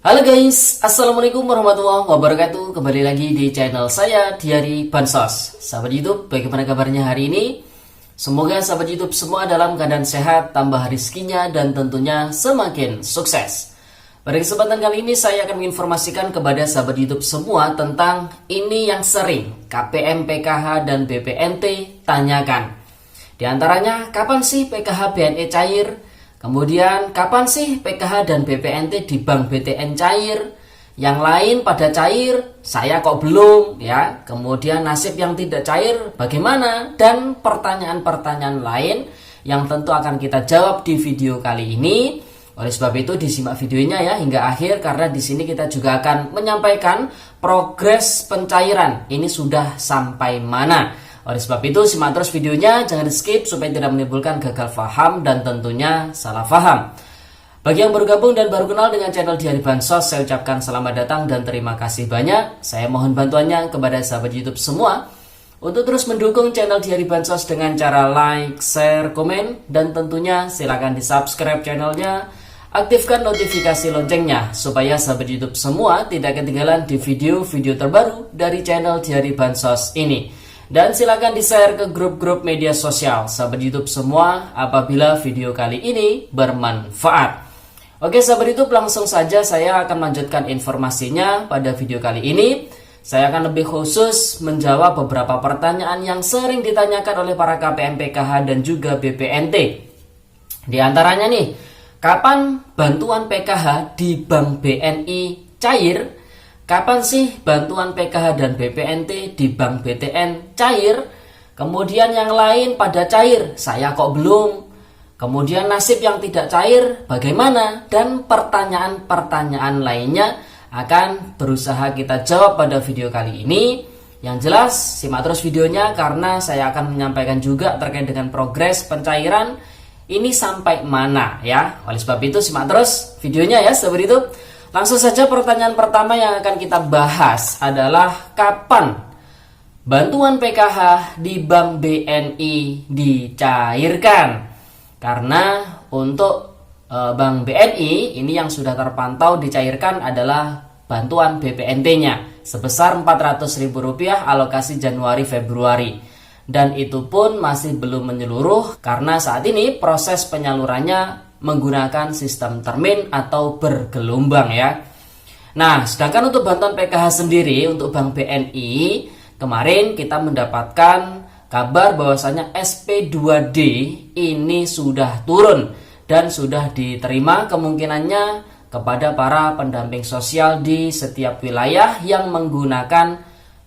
Halo guys, Assalamualaikum warahmatullahi wabarakatuh. Kembali lagi di channel saya Diari Bansos. Sahabat YouTube, bagaimana kabarnya hari ini? Semoga sahabat YouTube semua dalam keadaan sehat, tambah rezekinya, dan tentunya semakin sukses. Pada kesempatan kali ini saya akan menginformasikan kepada sahabat YouTube semua tentang ini yang sering KPM, PKH, dan BPNT tanyakan. Di antaranya, kapan sih PKH BNI cair? Kemudian kapan sih PKH dan BPNT di Bank BTN cair? Yang lain pada cair, saya kok belum ya. Kemudian nasib yang tidak cair bagaimana? Dan pertanyaan-pertanyaan lain yang tentu akan kita jawab di video kali ini. Oleh sebab itu disimak videonya ya hingga akhir, karena di sini kita juga akan menyampaikan progres pencairan. Ini sudah sampai mana? Oleh sebab itu simak terus videonya, jangan di skip supaya tidak menimbulkan gagal paham dan tentunya salah paham. Bagi yang baru gabung dan baru kenal dengan channel Diari Bansos, saya ucapkan selamat datang dan terima kasih banyak. Saya mohon bantuannya kepada sahabat YouTube semua untuk terus mendukung channel Diari Bansos dengan cara like, share, komen, dan tentunya silakan di subscribe channelnya. Aktifkan notifikasi loncengnya supaya sahabat YouTube semua tidak ketinggalan di video-video terbaru dari channel Diari Bansos ini. Dan silakan di-share ke grup-grup media sosial sahabat YouTube semua apabila video kali ini bermanfaat. Oke sahabat YouTube, langsung saja saya akan lanjutkan informasinya pada video kali ini. Saya akan lebih khusus menjawab beberapa pertanyaan yang sering ditanyakan oleh para KPM, PKH, dan juga BPNT. Di antaranya nih, kapan bantuan PKH di Bank BNI cair? Kapan sih bantuan PKH dan BPNT di Bank BTN cair? Kemudian yang lain pada cair, saya kok belum? Kemudian nasib yang tidak cair bagaimana? Dan pertanyaan-pertanyaan lainnya akan berusaha kita jawab pada video kali ini. Yang jelas simak terus videonya karena saya akan menyampaikan juga terkait dengan progres pencairan ini sampai mana ya. Oleh sebab itu simak terus videonya ya sahabat YouTube. Langsung saja pertanyaan pertama yang akan kita bahas adalah kapan bantuan PKH di Bank BNI dicairkan? Karena untuk Bank BNI ini yang sudah terpantau dicairkan adalah bantuan BPNT-nya sebesar Rp400.000 alokasi Januari-Februari. Dan itu pun masih belum menyeluruh karena saat ini proses penyalurannya menggunakan sistem termin atau bergelombang ya. Nah, sedangkan untuk bantuan PKH sendiri untuk Bank BNI, kemarin kita mendapatkan kabar bahwasanya SP2D ini sudah turun dan sudah diterima kemungkinannya kepada para pendamping sosial di setiap wilayah yang menggunakan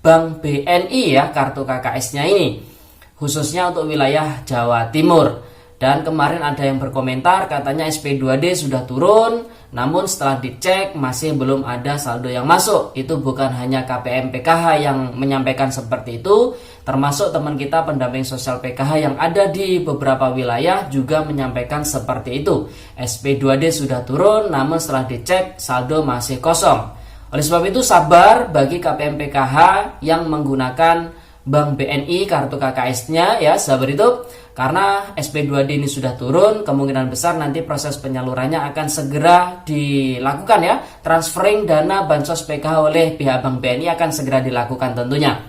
Bank BNI ya, kartu KKS-nya ini. Khususnya untuk wilayah Jawa Timur. Dan kemarin ada yang berkomentar katanya SP2D sudah turun, namun setelah dicek masih belum ada saldo yang masuk. Itu bukan hanya KPM PKH yang menyampaikan seperti itu, termasuk teman kita pendamping sosial PKH yang ada di beberapa wilayah juga menyampaikan seperti itu. SP2D sudah turun, namun setelah dicek saldo masih kosong. Oleh sebab itu sabar bagi KPM PKH yang menggunakan Bank BNI kartu KKS-nya ya sahabat itu, karena SP2D ini sudah turun, kemungkinan besar nanti proses penyalurannya akan segera dilakukan ya. Transferring dana bansos PKH oleh pihak Bank BNI akan segera dilakukan tentunya.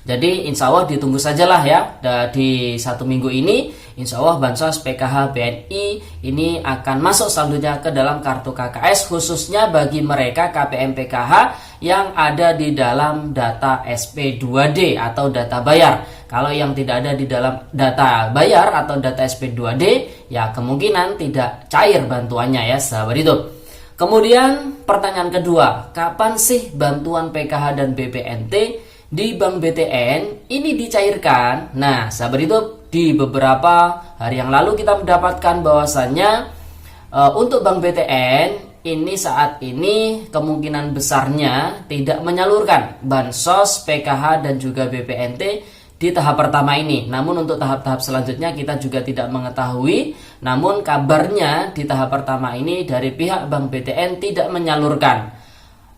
Jadi insya Allah ditunggu sajalah ya, di 1 minggu ini insya Allah bansos PKH BNI ini akan masuk saldonya ke dalam kartu KKS, khususnya bagi mereka KPM PKH yang ada di dalam data SP2D atau data bayar. Kalau yang tidak ada di dalam data bayar atau data SP2D ya kemungkinan tidak cair bantuannya ya sahabat itu. Kemudian pertanyaan kedua, kapan sih bantuan PKH dan BPNT di Bank BTN ini dicairkan? Nah sahabat itu, di beberapa hari yang lalu kita mendapatkan bahwasannya untuk Bank BTN ini saat ini kemungkinan besarnya tidak menyalurkan bansos PKH dan juga BPNT di tahap pertama ini. Namun untuk tahap-tahap selanjutnya kita juga tidak mengetahui. Namun kabarnya di tahap pertama ini dari pihak Bank BTN tidak menyalurkan.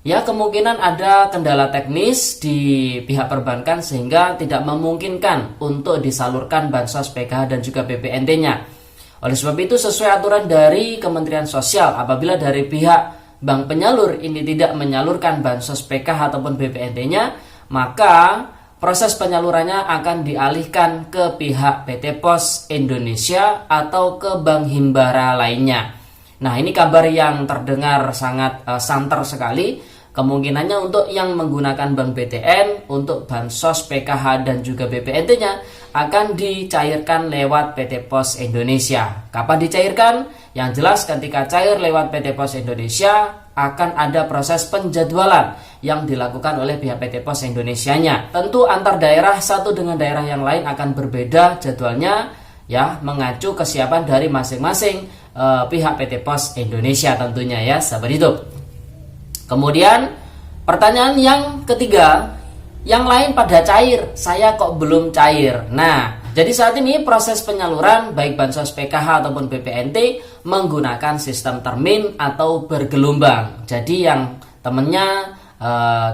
Ya kemungkinan ada kendala teknis di pihak perbankan sehingga tidak memungkinkan untuk disalurkan bansos PKH dan juga BPNT-nya. Oleh sebab itu sesuai aturan dari Kementerian Sosial, apabila dari pihak bank penyalur ini tidak menyalurkan bansos PKH ataupun BPNT-nya, maka proses penyalurannya akan dialihkan ke pihak PT Pos Indonesia atau ke bank himbara lainnya. Nah, ini kabar yang terdengar sangat santer sekali. Kemungkinannya untuk yang menggunakan bank BTN untuk bansos PKH dan juga BPNT-nya akan dicairkan lewat PT Pos Indonesia. Kapan dicairkan? Yang jelas ketika cair lewat PT Pos Indonesia akan ada proses penjadwalan yang dilakukan oleh pihak PT Pos Indonesianya. Tentu antar daerah satu dengan daerah yang lain akan berbeda jadwalnya, ya, mengacu kesiapan dari masing-masing pihak PT Pos Indonesia tentunya, ya sahabat hidup. Kemudian pertanyaan yang ketiga, yang lain pada cair, saya kok belum cair? Nah, jadi saat ini proses penyaluran baik bansos PKH ataupun BPNT menggunakan sistem termin atau bergelombang. Jadi yang temennya,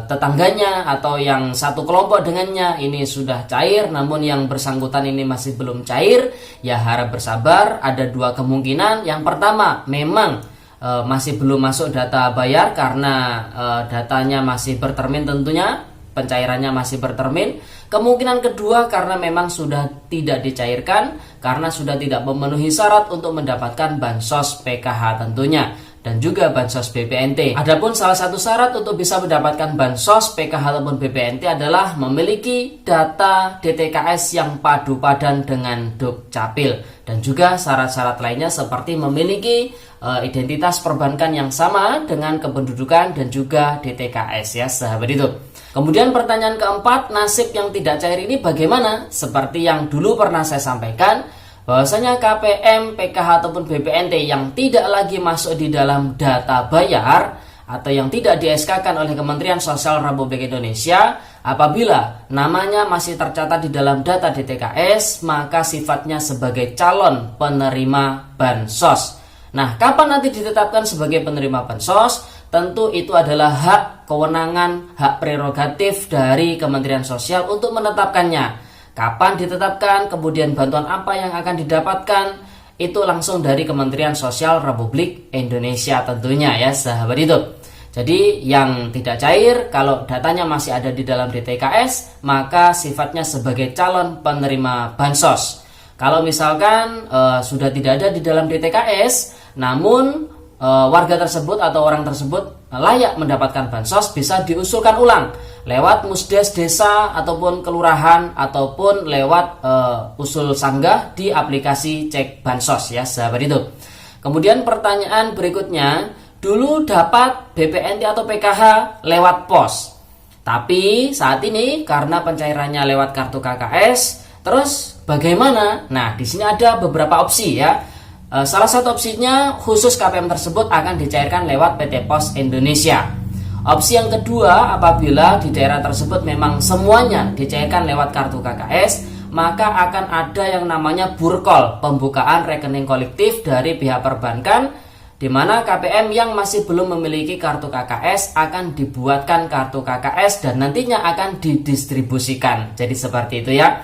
tetangganya atau yang satu kelompok dengannya ini sudah cair, namun yang bersangkutan ini masih belum cair, ya harap bersabar. Ada dua kemungkinan. Yang pertama, memang masih belum masuk data bayar karena datanya masih bertermin tentunya, pencairannya masih bertermin. Kemungkinan kedua karena memang sudah tidak dicairkan karena sudah tidak memenuhi syarat untuk mendapatkan bansos PKH tentunya dan juga bansos BPNT. Adapun salah satu syarat untuk bisa mendapatkan bansos PKH ataupun BPNT adalah memiliki data DTKS yang padu padan dengan Dukcapil dan juga syarat-syarat lainnya seperti memiliki identitas perbankan yang sama dengan kependudukan dan juga DTKS, ya sahabat hidup. Kemudian pertanyaan keempat, nasib yang tidak cair ini bagaimana? Seperti yang dulu pernah saya sampaikan, bahwasanya KPM, PKH ataupun BPNT yang tidak lagi masuk di dalam data bayar atau yang tidak di-SK-kan oleh Kementerian Sosial Republik Indonesia, apabila namanya masih tercatat di dalam data DTKS, maka sifatnya sebagai calon penerima bansos. Nah, kapan nanti ditetapkan sebagai penerima bansos? Tentu itu adalah hak, kewenangan, hak prerogatif dari Kementerian Sosial untuk menetapkannya. Kapan ditetapkan, kemudian bantuan apa yang akan didapatkan, itu langsung dari Kementerian Sosial Republik Indonesia tentunya, ya sahabat hidup. Jadi yang tidak cair, kalau datanya masih ada di dalam DTKS, maka sifatnya sebagai calon penerima bansos. Kalau misalkan sudah tidak ada di dalam DTKS, namun warga tersebut atau orang tersebut layak mendapatkan bansos, bisa diusulkan ulang lewat musdes desa ataupun kelurahan ataupun lewat usul sanggah di aplikasi cek bansos, ya sahabat hidup. Kemudian pertanyaan berikutnya, dulu dapat BPNT atau PKH lewat pos, tapi saat ini karena pencairannya lewat kartu KKS, terus bagaimana? Nah, di sini ada beberapa opsi, ya. Salah satu opsinya khusus KPM tersebut akan dicairkan lewat PT Pos Indonesia. Opsi yang kedua, apabila di daerah tersebut memang semuanya dicairkan lewat kartu KKS, maka akan ada yang namanya burkol, pembukaan rekening kolektif dari pihak perbankan, di mana KPM yang masih belum memiliki kartu KKS akan dibuatkan kartu KKS dan nantinya akan didistribusikan. Jadi seperti itu, ya.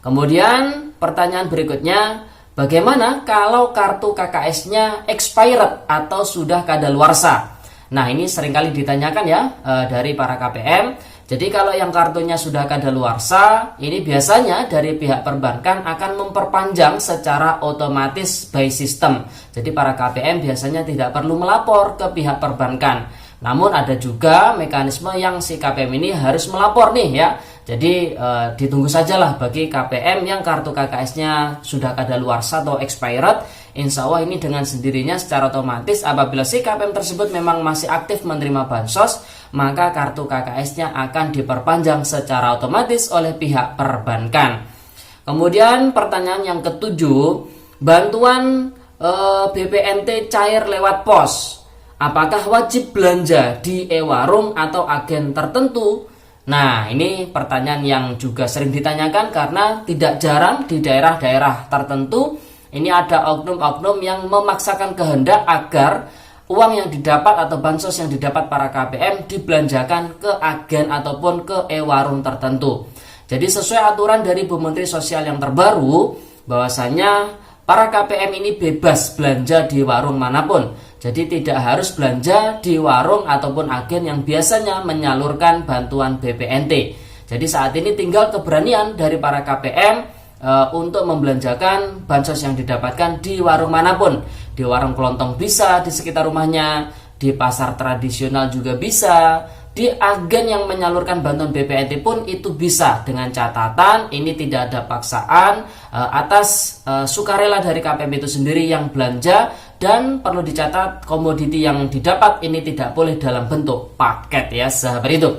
Kemudian pertanyaan berikutnya, bagaimana kalau kartu KKS-nya expired atau sudah kadaluarsa? Nah, ini seringkali ditanyakan, ya, dari para KPM. Jadi kalau yang kartunya sudah kadaluarsa, ini biasanya dari pihak perbankan akan memperpanjang secara otomatis by system. Jadi para KPM biasanya tidak perlu melapor ke pihak perbankan. Namun ada juga mekanisme yang si KPM ini harus melapor nih, ya. Jadi ditunggu sajalah bagi KPM yang kartu KKS-nya sudah kadaluarsa atau expired. Insya Allah ini dengan sendirinya secara otomatis apabila si KPM tersebut memang masih aktif menerima bansos, maka kartu KKS-nya akan diperpanjang secara otomatis oleh pihak perbankan. Kemudian pertanyaan yang ketujuh, bantuan BPNT cair lewat pos, apakah wajib belanja di e-warung atau agen tertentu? Nah, ini pertanyaan yang juga sering ditanyakan karena tidak jarang di daerah-daerah tertentu ini ada oknum-oknum yang memaksakan kehendak agar uang yang didapat atau bansos yang didapat para KPM dibelanjakan ke agen ataupun ke e-warung tertentu. Jadi sesuai aturan dari Bu Menteri Sosial yang terbaru, bahwasanya para KPM ini bebas belanja di warung manapun. Jadi tidak harus belanja di warung ataupun agen yang biasanya menyalurkan bantuan BPNT. Jadi saat ini tinggal keberanian dari para KPM untuk membelanjakan bansos yang didapatkan di warung manapun. Di warung kelontong bisa, di sekitar rumahnya, di pasar tradisional juga bisa, di agen yang menyalurkan bantuan BPNT pun itu bisa, dengan catatan ini tidak ada paksaan atas sukarela dari KPM itu sendiri yang belanja, dan perlu dicatat komoditi yang didapat ini tidak boleh dalam bentuk paket ya sahabat hidup.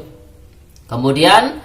Kemudian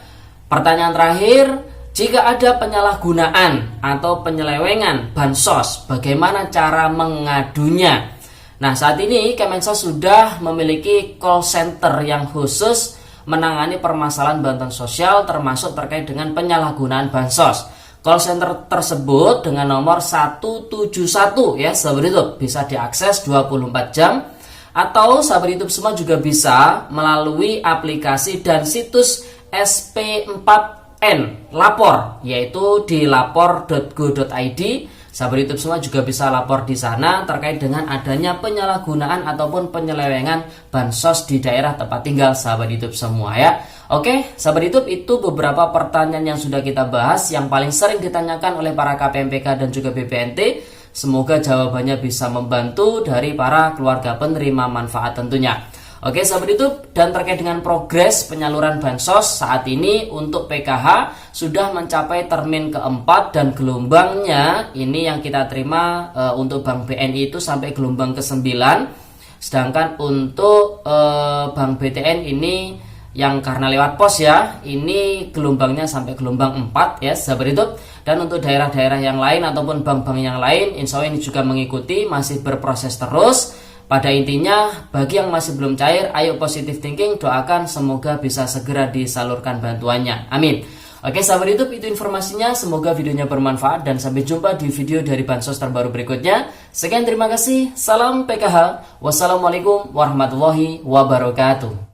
pertanyaan terakhir, jika ada penyalahgunaan atau penyelewengan bansos, bagaimana cara mengadunya? Nah, saat ini Kemensos sudah memiliki call center yang khusus menangani permasalahan bantuan sosial termasuk terkait dengan penyalahgunaan bansos. Call center tersebut dengan nomor 171 ya sahabat hidup, bisa diakses 24 jam, atau sahabat hidup semua juga bisa melalui aplikasi dan situs SP4N lapor, yaitu di lapor.go.id. Sahabat YouTube semua juga bisa lapor di sana terkait dengan adanya penyalahgunaan ataupun penyelewengan bansos di daerah tempat tinggal sahabat YouTube semua ya. Oke, sahabat YouTube, itu beberapa pertanyaan yang sudah kita bahas yang paling sering ditanyakan oleh para KPMPK dan juga BPNT. Semoga jawabannya bisa membantu dari para keluarga penerima manfaat tentunya. Oke sahabat YouTube, dan terkait dengan progres penyaluran bansos saat ini untuk PKH sudah mencapai termin keempat, dan gelombangnya ini yang kita terima untuk Bank BNI itu sampai gelombang ke-9, sedangkan untuk Bank BTN ini yang karena lewat pos ya, ini gelombangnya sampai gelombang 4 ya sahabat YouTube. Dan untuk daerah-daerah yang lain ataupun bank-bank yang lain, insya Allah ini juga mengikuti, masih berproses terus. Pada intinya, bagi yang masih belum cair, ayo positive thinking, doakan semoga bisa segera disalurkan bantuannya. Amin. Oke sahabat YouTube, itu informasinya. Semoga videonya bermanfaat dan sampai jumpa di video dari Bansos terbaru berikutnya. Sekian, terima kasih. Salam PKH. Wassalamualaikum warahmatullahi wabarakatuh.